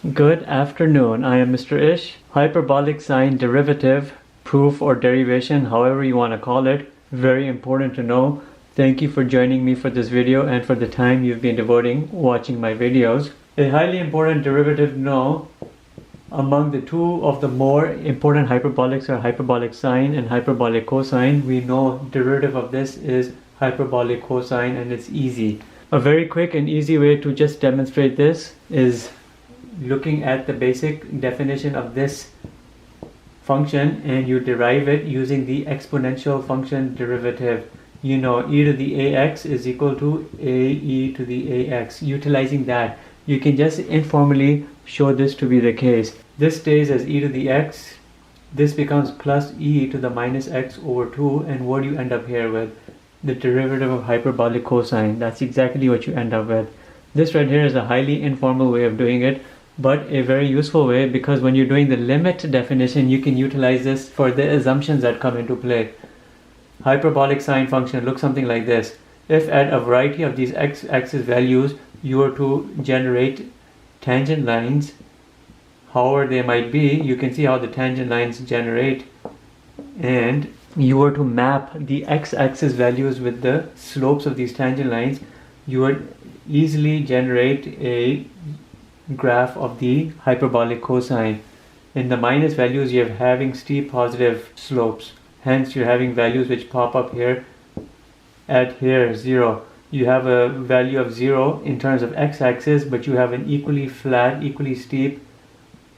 Good afternoon. I am Mr. Ish. Hyperbolic sine derivative, proof or derivation, however you want to call it. Very important to know. Thank you for joining me for this video and for the time you've been devoting watching my videos. A highly important derivative to know. Among the two of the more important hyperbolics are hyperbolic sine and hyperbolic cosine. We know derivative of this is hyperbolic cosine and it's easy. A very quick and easy way to just demonstrate this is looking at the basic definition of this function, and you derive it using the exponential function derivative. You know e to the ax is equal to ae to the ax. Utilizing that, you can just informally show this to be the case. This stays as e to the x. This becomes plus e to the minus x over 2, and what do you end up here with? The derivative of hyperbolic cosine. That's exactly what you end up with. This right here is a highly informal way of doing it, but a very useful way, because when you're doing the limit definition, you can utilize this for the assumptions that come into play. Hyperbolic sine function looks something like this. If at a variety of these x-axis values you were to generate tangent lines, however they might be, you can see how the tangent lines generate, and you were to map the x-axis values with the slopes of these tangent lines, you would easily generate a graph of the hyperbolic cosine. In the minus values, you're having steep positive slopes. Hence, you're having values which pop up here at here 0. You have a value of 0 in terms of x-axis, but you have an equally flat, equally steep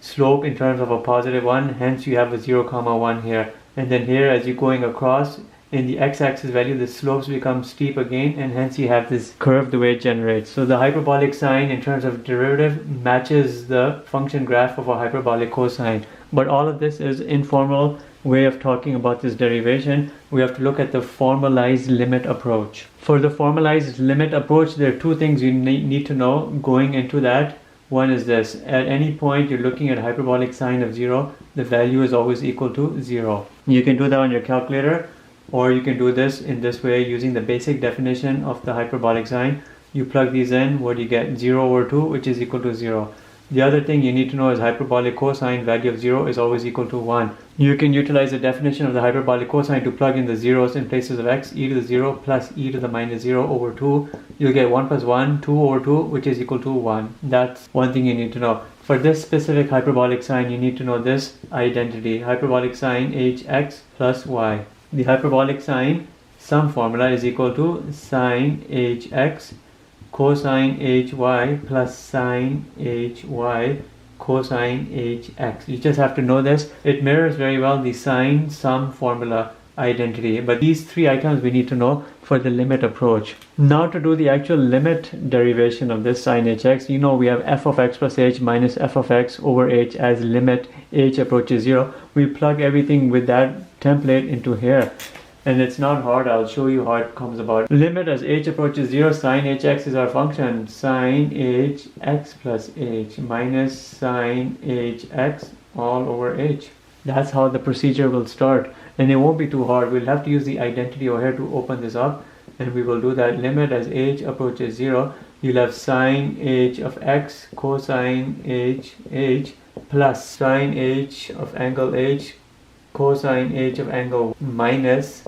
slope in terms of a positive 1. Hence, you have a 0, 1 here. And then here, as you're going across, in the x-axis value, the slopes become steep again, and hence you have this curve the way it generates. So the hyperbolic sine in terms of derivative matches the function graph of a hyperbolic cosine. But all of this is informal way of talking about this derivation. We have to look at the formalized limit approach. For the formalized limit approach, there are two things you need to know going into that. One is this: at any point you're looking at hyperbolic sine of 0, the value is always equal to 0. You can do that on your calculator, or you can do this in this way using the basic definition of the hyperbolic sine. You plug these in, what do you get? 0 over 2, which is equal to 0. The other thing you need to know is hyperbolic cosine value of 0 is always equal to 1. You can utilize the definition of the hyperbolic cosine to plug in the zeros in places of x. E to the 0 plus e to the minus 0 over 2. You'll get 1 plus 1, 2 over 2, which is equal to 1. That's one thing you need to know. For this specific hyperbolic sine, you need to know this identity. Hyperbolic sine hx plus y. The hyperbolic sine sum formula is equal to sine hx cosine hy plus sine hy cosine hx. You just have to know this. It mirrors very well the sine sum formula identity. But these three items we need to know for the limit approach. Now to do the actual limit derivation of this sine hx, you know we have f of x plus h minus f of x over h as limit h approaches 0. We plug everything with that template into here, and it's not hard. I'll show you how it comes about. Limit as h approaches 0, sine hx is our function. Sine hx plus h minus sine hx all over h. That's how the procedure will start, and it won't be too hard. We'll have to use the identity over here to open this up, and we will do that. Limit as h approaches 0, you'll have sine h of x cosine h plus sine h of angle h cosine h of angle minus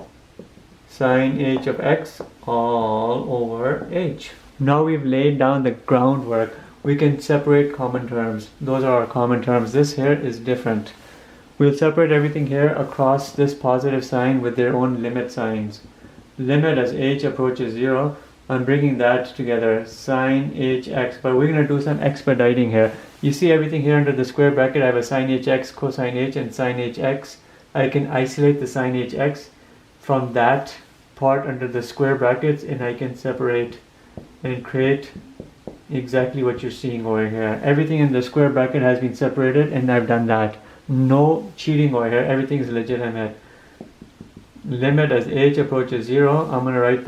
sine h of x all over h. Now we've laid down the groundwork. We can separate common terms. Those are our common terms. This here is different. We'll separate everything here across this positive sign with their own limit signs. Limit as h approaches 0, I'm bringing that together, sine hx, but we're going to do some expediting here. You see everything here under the square bracket. I have a sine hx, cosine h, and sine hx. I can isolate the sine hx from that part under the square brackets, and I can separate and create exactly what you're seeing over here. Everything in the square bracket has been separated, and I've done that. No cheating over here. Everything is legitimate. Limit as h approaches 0, I'm going to write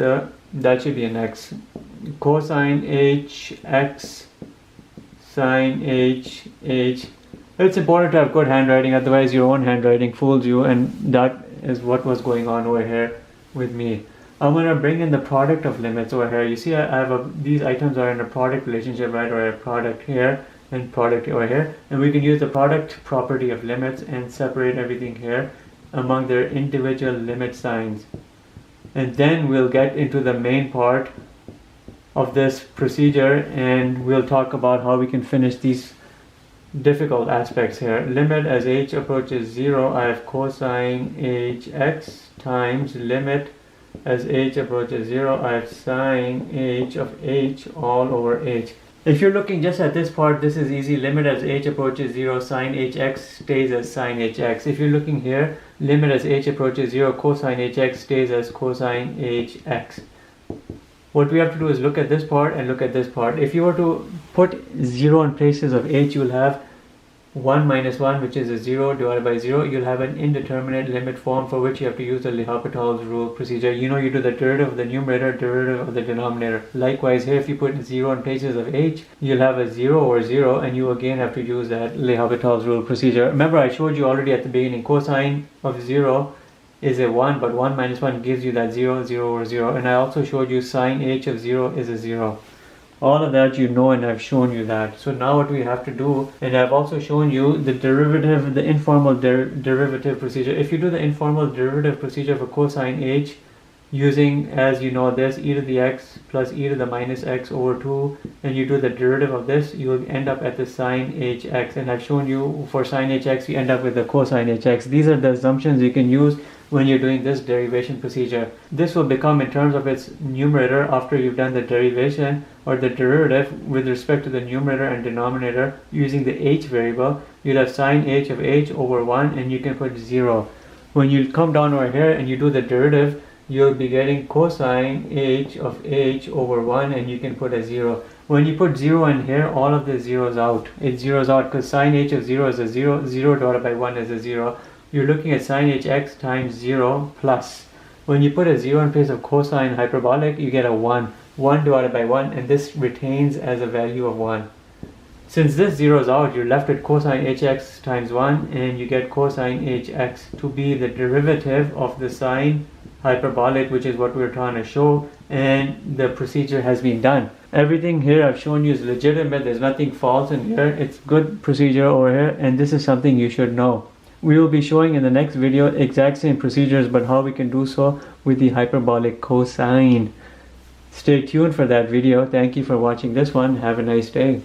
that should be an x. Cosine hx sine h. It's important to have good handwriting, otherwise your own handwriting fools you, and that is what was going on over here with me. I'm going to bring in the product of limits over here. You see I have these items are in a product relationship, right, or a product here, and product over here, and we can use the product property of limits and separate everything here among their individual limit signs. And then we'll get into the main part of this procedure, and we'll talk about how we can finish these difficult aspects here. Limit as h approaches 0, I have cosine hx times limit as h approaches 0, I have sine h of h all over h. If you're looking just at this part, this is easy. Limit as h approaches 0, sine hx stays as sine hx. If you're looking here, limit as h approaches 0, cosine hx stays as cosine hx. What we have to do is look at this part and look at this part. If you were to put 0 in places of h, you'll have 1 minus 1, which is a 0 divided by 0. You'll have an indeterminate limit form for which you have to use the L'Hopital's rule procedure. You know, you do the derivative of the numerator, derivative of the denominator. Likewise here, if you put 0 in places of h, you'll have a 0 over 0, and you again have to use that L'Hopital's rule procedure. Remember, I showed you already at the beginning, cosine of 0 is a 1, but 1 minus 1 gives you that 0, 0 over 0. And I also showed you sine h of 0 is a 0. All of that you know, and I've shown you that. So now what we have to do, and I've also shown you the derivative, the informal derivative procedure. If you do the informal derivative procedure for cosine h using, as you know, this e to the x plus e to the minus x over 2, and you do the derivative of this, you will end up at the sine hx. And I've shown you for sine hx, you end up with the cosine hx. These are the assumptions you can use when you're doing this derivation procedure. This will become, in terms of its numerator, after you've done the derivation or the derivative with respect to the numerator and denominator using the h variable, you'll have sine h of h over 1, and you can put 0. When you come down over here and you do the derivative, you'll be getting cosine h of h over 1, and you can put a 0. When you put 0 in here, all of the zeros out. It zeros out because sine h of 0 is a 0, 0 divided by 1 is a 0. You're looking at sine hx times 0 plus. When you put a 0 in place of cosine hyperbolic, you get a 1. 1 divided by 1, and this retains as a value of 1. Since this zeroes out, you're left with cosine hx times 1, and you get cosine hx to be the derivative of the sine hyperbolic, which is what we're trying to show, and the procedure has been done. Everything here I've shown you is legitimate. There's nothing false in here. It's good procedure over here, and this is something you should know. We will be showing in the next video exact same procedures, but how we can do so with the hyperbolic cosine. Stay tuned for that video. Thank you for watching this one. Have a nice day.